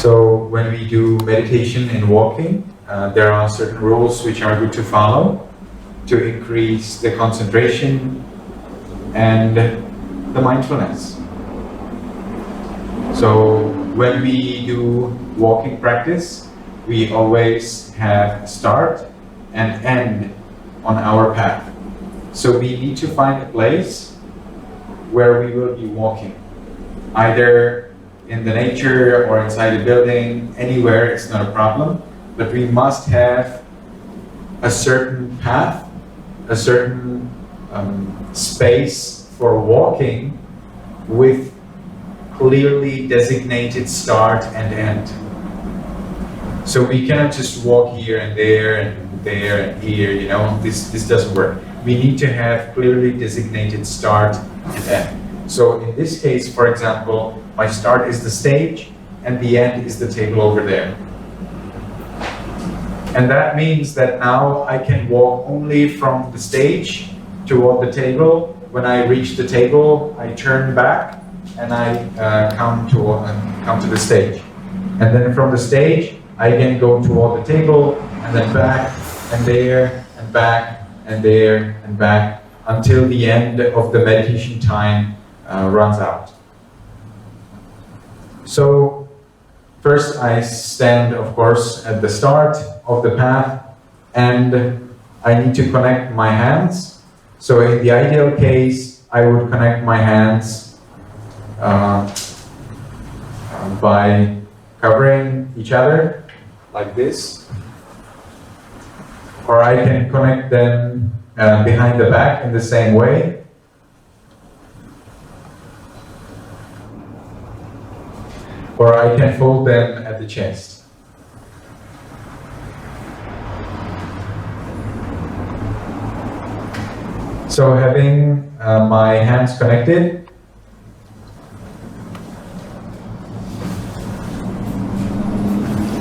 So when we do meditation and walking, there are certain rules which are good to follow to increase the concentration and the mindfulness. So when we do walking practice, we always have a start and end on our path. So we need to find a place where we will be walking, either in the nature or inside a building, anywhere, it's not a problem, but we must have a certain path, a certain space for walking with clearly designated start and end. So we cannot just walk here and there and here, you know, this doesn't work. We need to have clearly designated start and end. So in this case, for example, my start is the stage and the end is the table over there. And that means that now I can walk only from the stage toward the table. When I reach the table, I turn back and I come to the stage. And then from the stage, I again go toward the table and then back and there and back and there and back until the end of the meditation time runs out. So first I stand, of course, at the start of the path and I need to connect my hands. So in the ideal case, I would connect my hands by covering each other like this. Or I can connect them behind the back in the same way. Or I can fold them at the chest. So having my hands connected,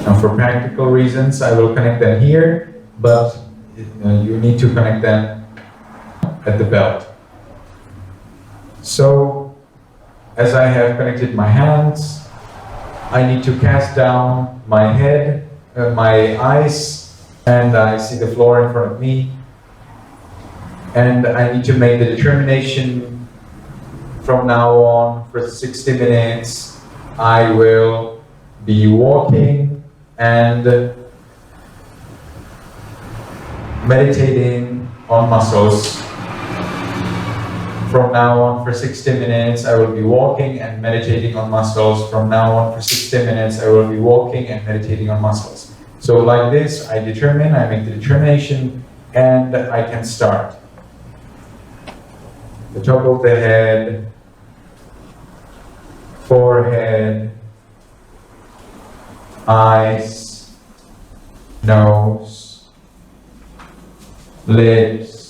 now for practical reasons I will connect them here, but you need to connect them at the belt. So as I have connected my hands, I need to cast down my head, my eyes, and I see the floor in front of me. And I need to make the determination from now on for 60 minutes, I will be walking and meditating on muscles. From now on for 60 minutes, I will be walking and meditating on muscles. From now on for 60 minutes, I will be walking and meditating on muscles. So like this, I make the determination, and I can start. The top of the head, forehead, eyes, nose, lips.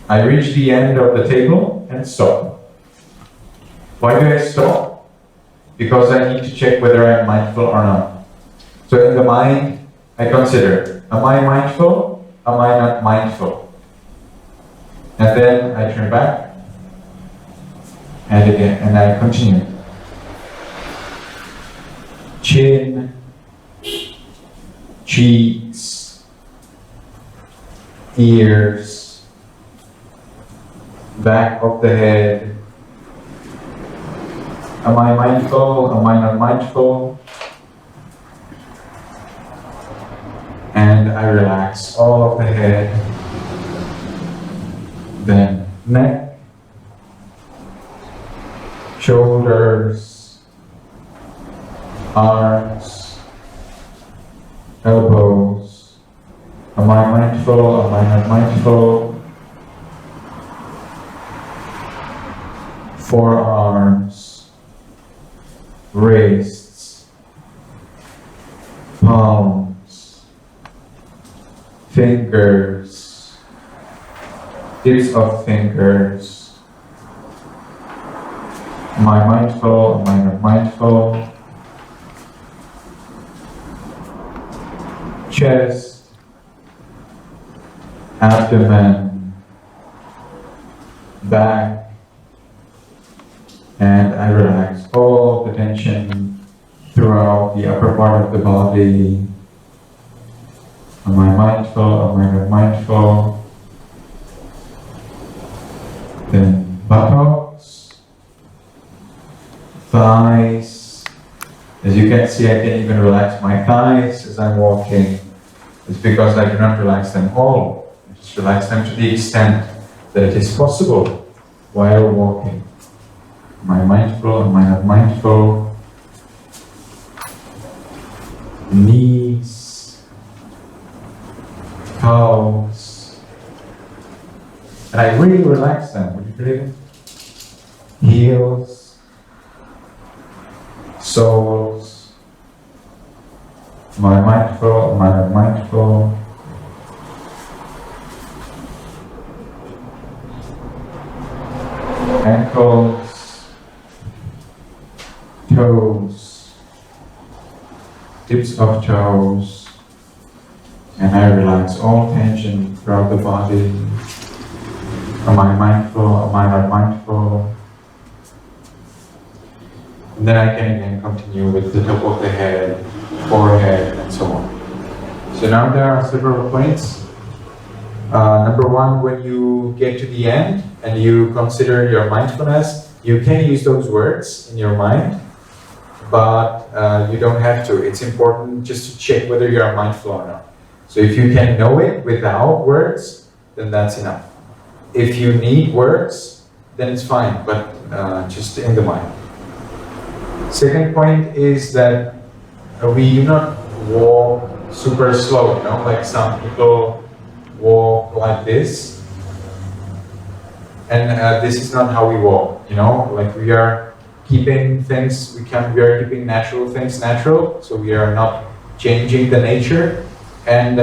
I reach the end of the table and stop. Why do I stop? Because I need to check whether I'm mindful or not. So in the mind, I consider, am I mindful? Am I not mindful? And then I turn back, and again, and I continue. Chin, cheeks, ears, back of the head. Am I mindful? Am I not mindful? And I relax all of the head. Then neck, shoulders, arms, elbows. Am I mindful? Am I not mindful? Forearms, wrists, palms, fingers, tips of fingers. Am I mindful? Am I not mindful? Chest, abdomen, back, and I relax all the tension throughout part of the body. Am I mindful? Am I not mindful? Then buttocks, thighs. As you can see, I can even relax my thighs as I'm walking. It's because I do not relax them all. I just relax them to the extent that it is possible while walking. Am I mindful? Am I not mindful? Knees, calves. And I really relax them. Would you believe it? Heels, soles. Am I mindful? Am I not mindful? Ankles, toes, tips of toes, and I relax all tension throughout the body. Am I mindful? Am I not mindful? And then I can again continue with the top of the head, forehead, and so on. So now there are several points. Number one, when you get to the end and you consider your mindfulness, you can use those words in your mind, but you don't have to. It's important just to check whether you are mindful or not. So if you can know it without words, then that's enough. If you need words, then it's fine, but just in the mind. Second point is that we do not walk super slow, you know, like some people walk like this. And this is not how we walk, you know, like we are keeping things, we are keeping natural things natural, so we are not changing the nature. And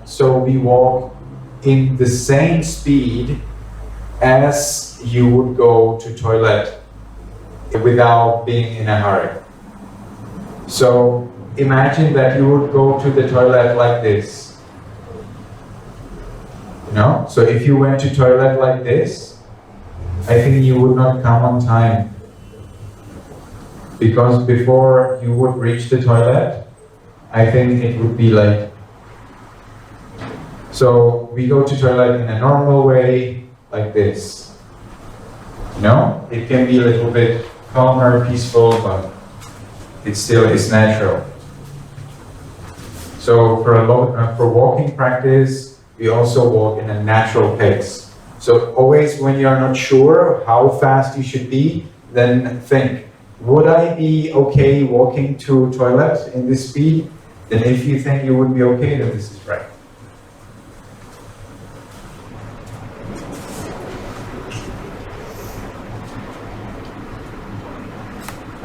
so we walk in the same speed as you would go to toilet without being in a hurry. So imagine that you would go to the toilet like this. You know? So if you went to toilet like this, I think you would not come on time. Because before you would reach the toilet, I think it would be late. So we go to toilet in a normal way, like this. You know? It can be a little bit calmer, peaceful, but it still is natural. So for walking practice, we also walk in a natural pace. So always when you are not sure how fast you should be, then think, would I be okay walking to toilet in this speed? Then if you think you would be okay, then this is right.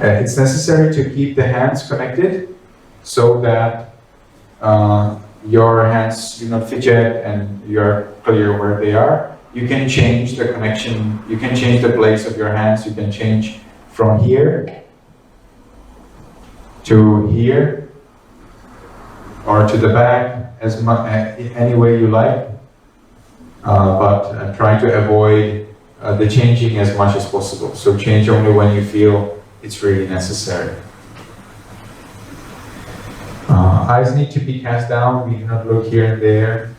It's necessary to keep the hands connected so that your hands do not fidget and you're clear where they are. You can change the connection, you can change the place of your hands, you can change from here to here or to the back as much, any way you like, but try to avoid the changing as much as possible. So change only when you feel it's really necessary. Eyes need to be cast down, we do not look here and there.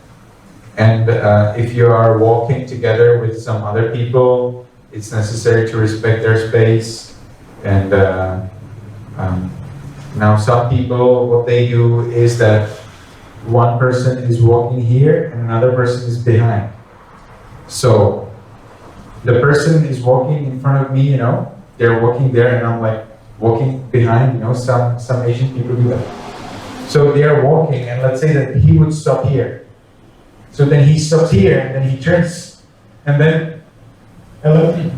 And if you are walking together with some other people, it's necessary to respect their space. And now some people, what they do is that one person is walking here and another person is behind. So the person is walking in front of me, you know, they're walking there and I'm like walking behind, you know, some Asian people do that. So they are walking and let's say that he would stop here. So then he stops here and then he turns and then hello.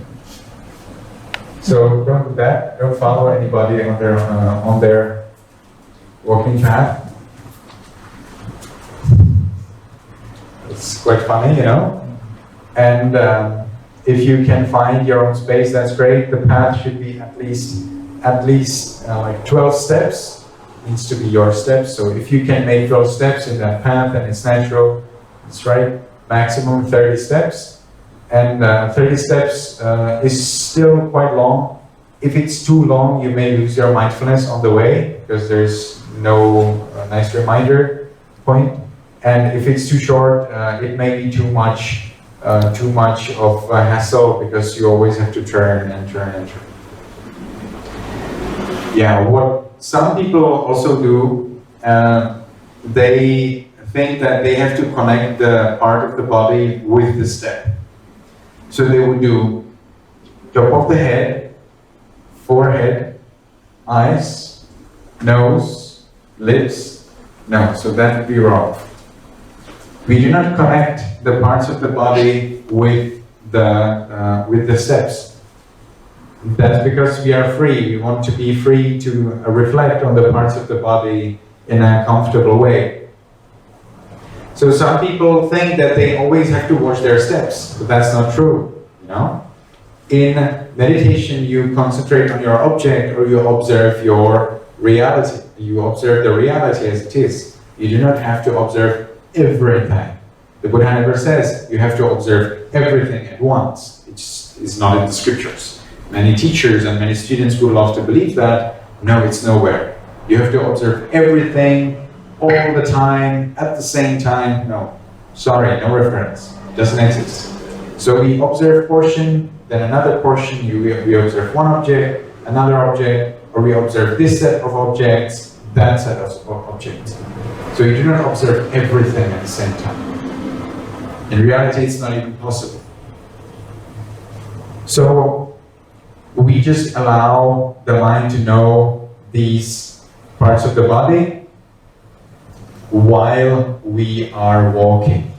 So don't do that, don't follow anybody on their walking path. It's quite funny, you know. And if you can find your own space, that's great. The path should be at least like 12 steps. Needs to be your steps. So if you can make 12 steps in that path and it's natural, it's right. Maximum 30 steps. And 30 steps is still quite long. If it's too long, you may lose your mindfulness on the way because there's nice reminder point. And if it's too short, it may be too much of a hassle because you always have to turn and turn and turn. Yeah, what some people also do, they think that they have to connect the part of the body with the step. So they would do top of the head, forehead, eyes, nose, lips. No, so that would be wrong. We do not connect the parts of the body with the steps. That's because we are free. We want to be free to reflect on the parts of the body in a comfortable way. So some people think that they always have to watch their steps, but that's not true. You know, in meditation, you concentrate on your object, or you observe your reality. You observe the reality as it is. You do not have to observe everything. The Buddha never says you have to observe everything at once. It's not in the scriptures. Many teachers and many students would love to believe that. No, it's nowhere. You have to observe everything all the time, at the same time. No, sorry, no reference. It doesn't exist. So we observe portion, then another portion. We observe one object, another object, or we observe this set of objects, that set of objects. So you do not observe everything at the same time. In reality, it's not even possible. So we just allow the mind to know these parts of the body while we are walking.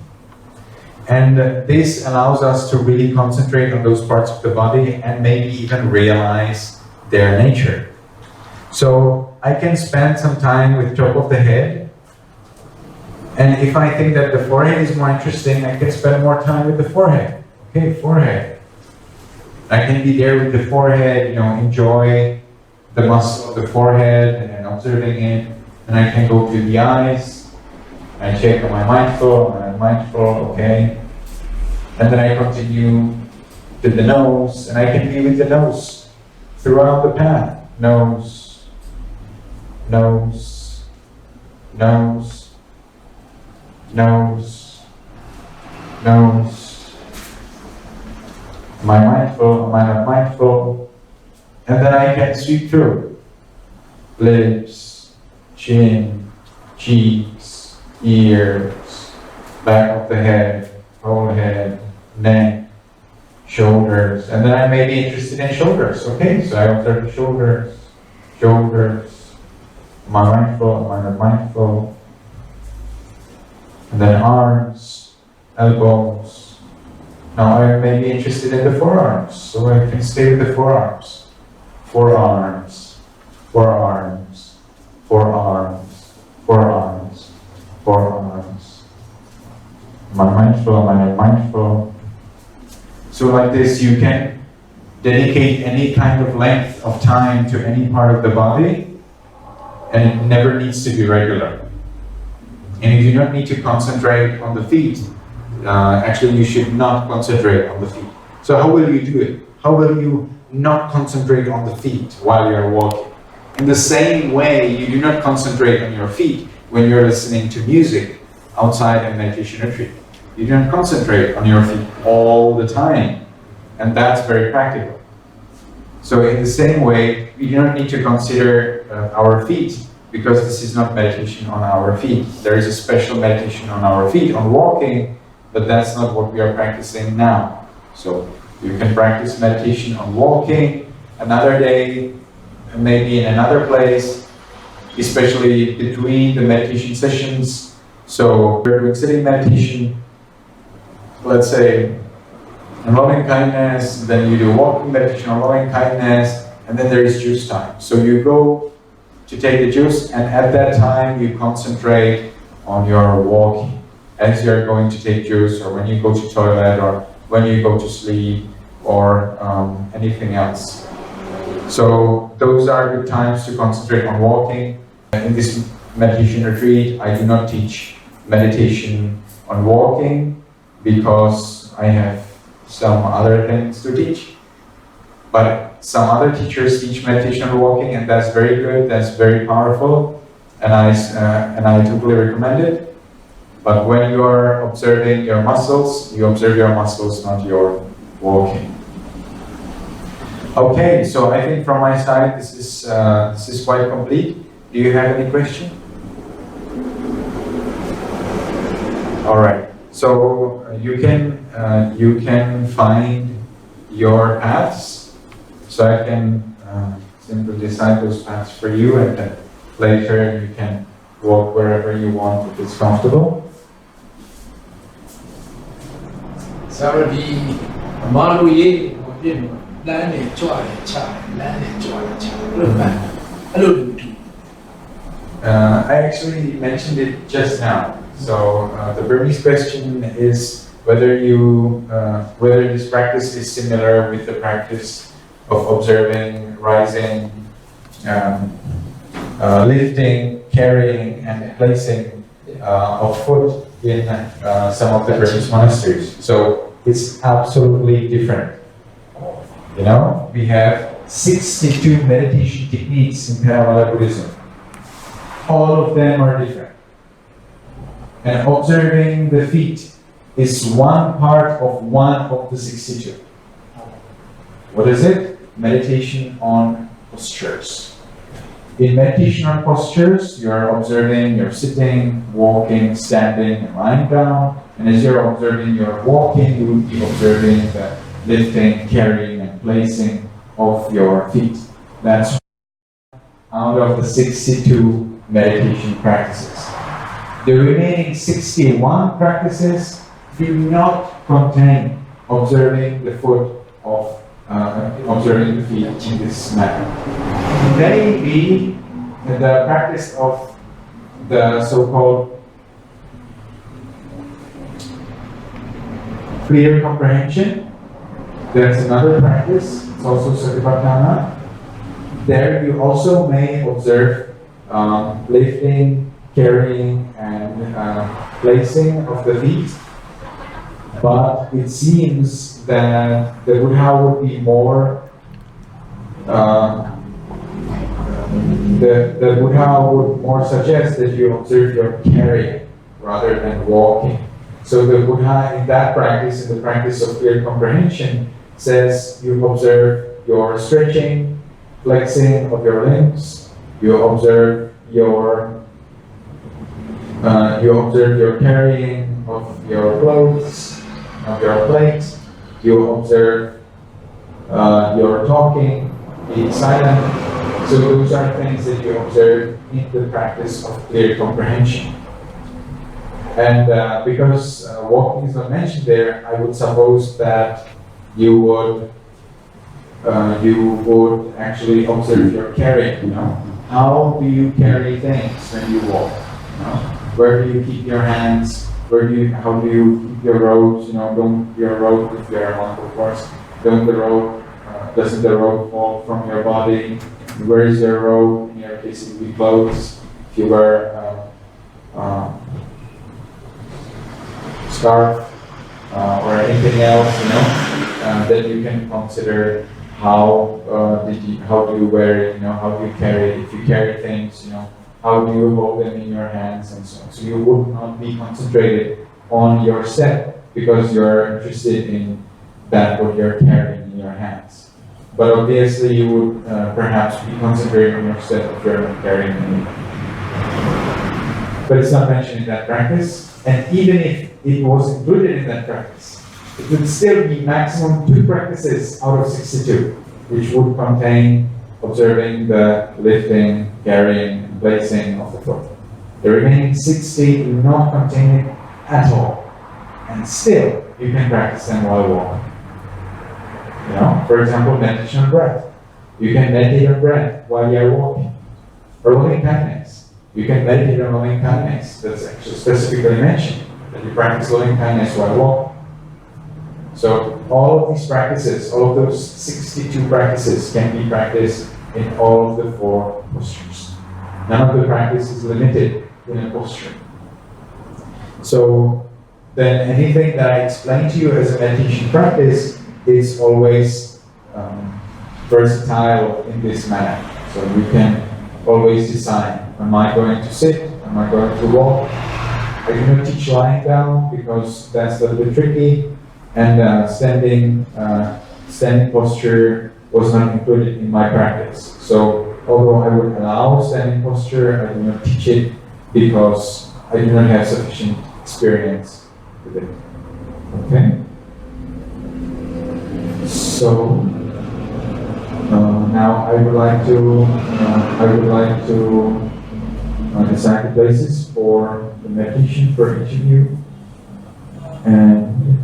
And this allows us to really concentrate on those parts of the body and maybe even realize their nature. So I can spend some time with top of the head, and if I think that the forehead is more interesting, I can spend more time with the forehead. Okay, forehead. I can be there with the forehead, you know, enjoy the muscle of the forehead and observing it. And I can go to the eyes. I check, am I mindful, okay. And then I continue to the nose, and I can be with the nose throughout the path. Nose, nose, nose, nose, nose. Am I mindful? Am I not mindful? And then I can sweep through. Lips, chin, cheeks, ears, back of the head, whole head, neck, shoulders. And then I may be interested in shoulders. Okay, so I observe the shoulders, shoulders. Am I mindful? Am I not mindful? And then arms, elbows. Now I may be interested in the forearms, so I can stay with the forearms. Forearms, forearms, forearms, forearms, forearms. Am I mindful? Am I not mindful? So like this, you can dedicate any kind of length of time to any part of the body, and it never needs to be regular. And you do not need to concentrate on the feet. Actually, you should not concentrate on the feet. So how will you do it? How will you not concentrate on the feet while you're walking? In the same way, you do not concentrate on your feet when you're listening to music outside a meditation retreat. You do not concentrate on your feet all the time. And that's very practical. So in the same way, we do not need to consider our feet, because this is not meditation on our feet. There is a special meditation on our feet, on walking, but that's not what we are practicing now. So you can practice meditation on walking another day, maybe in another place, especially between the meditation sessions. So we're doing sitting meditation, let's say, on loving kindness, then you do walking meditation on loving kindness, and then there is juice time. So you go to take the juice, and at that time you concentrate on your walking as you're going to take juice, or when you go to toilet, or when you go to sleep, or anything else. So those are good times to concentrate on walking. In this meditation retreat, I do not teach meditation on walking because I have some other things to teach. But some other teachers teach meditation on walking, and that's very good, that's very powerful. and I totally recommend it. But when you are observing your muscles, you observe your muscles, not your walking. Okay, so I think from my side, this is quite complete. Do you have any question? All right. So you can find your paths. So I can simply decide those paths for you, and then later you can walk wherever you want if it's comfortable. ဆရာတို့ဒီအမားတို့ရေးဟိုပြည့်လို့လမ်းနေကြွတယ်ချတယ်လမ်းနေကြွတယ်ချတယ်အဲ့လိုပဲအဲ့လိုတူ I actually mentioned it just now. So the Burmese question is whether this practice is similar with the practice of observing, rising, lifting, carrying, and placing of foot in some of the Burmese monasteries. So it's absolutely different. You know, we have 62 meditation techniques in Theravada Buddhism. All of them are different. And observing the feet is one part of one of the 62. What is it? Meditation on postures. In meditation on postures, you're observing, you're sitting, walking, standing, and lying down. And as you're observing your walking, you will be observing the lifting, carrying, and placing of your feet. That's out of the 62 meditation practices. The remaining 61 practices do not contain observing the foot of observing the feet in this manner. Maybe the practice of the so-called clear comprehension, that's another practice. It's also Satipatthana. There you also may observe lifting, carrying, and placing of the feet. But it seems that the Buddha would be more, the Buddha would more suggest that you observe your carrying rather than walking. So the Buddha in that practice, in the practice of clear comprehension, says you observe your stretching, flexing of your limbs, you observe your carrying of your clothes, of your plate, you observe your talking, being silent. So those are things that you observe in the practice of clear comprehension. And because walking is not mentioned there, I would suppose that you would actually observe your carrying. You know, how do you carry things when you walk? You know? Where do you keep your hands? How do you keep your robes? You know, don't your robe, if you're a monk, of course, doesn't the robe fall from your body? Where is your robe? In your case, it would be clothes. If you wear scarf or anything else, you know, then you can consider how do you wear it? You know, how do you carry it? If you carry things, you know, how do you hold them in your hands and so on. So you would not be concentrated on your step because you're interested in that what you're carrying in your hands. But obviously you would perhaps be concentrating on your step if you're not carrying anything. But it's not mentioned in that practice. And even if it was included in that practice, it would still be maximum 2 practices out of 62, which would contain observing the lifting, carrying, and placing of the foot. The remaining 60 do not contain it at all. And still, you can practice them while walking. You know, for example, meditation on breath. You can meditate on breath while you're walking. Or loving kindness. You can meditate on loving kindness. That's actually specifically mentioned, that you practice loving kindness while walking. So all of these practices, all of those 62 practices can be practiced in all of the 4 postures. None of the practice is limited in a posture. So then anything that I explain to you as a meditation practice is always versatile in this manner. So you can always decide Am I going to sit? Am I going to walk? I do not teach lying down because that's a little bit tricky, and standing posture was not included in my practice. So although I would allow standing posture, I do not teach it because I do not have sufficient experience with it. Okay? So now I would like to decide the places for the meditation for each of you. And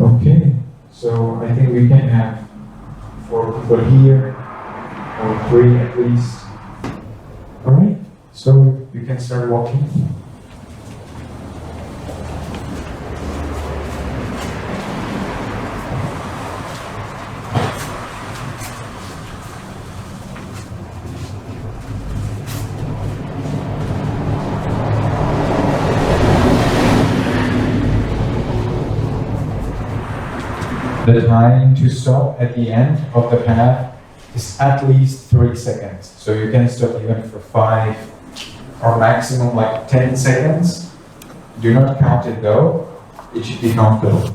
okay, so I think we can have 4 people here, or 3 at least. All right, so you can start walking. The time to stop at the end of the path is at least 3 seconds. So you can stop even for 5 or maximum like 10 seconds. Do not count it though. It should be countable.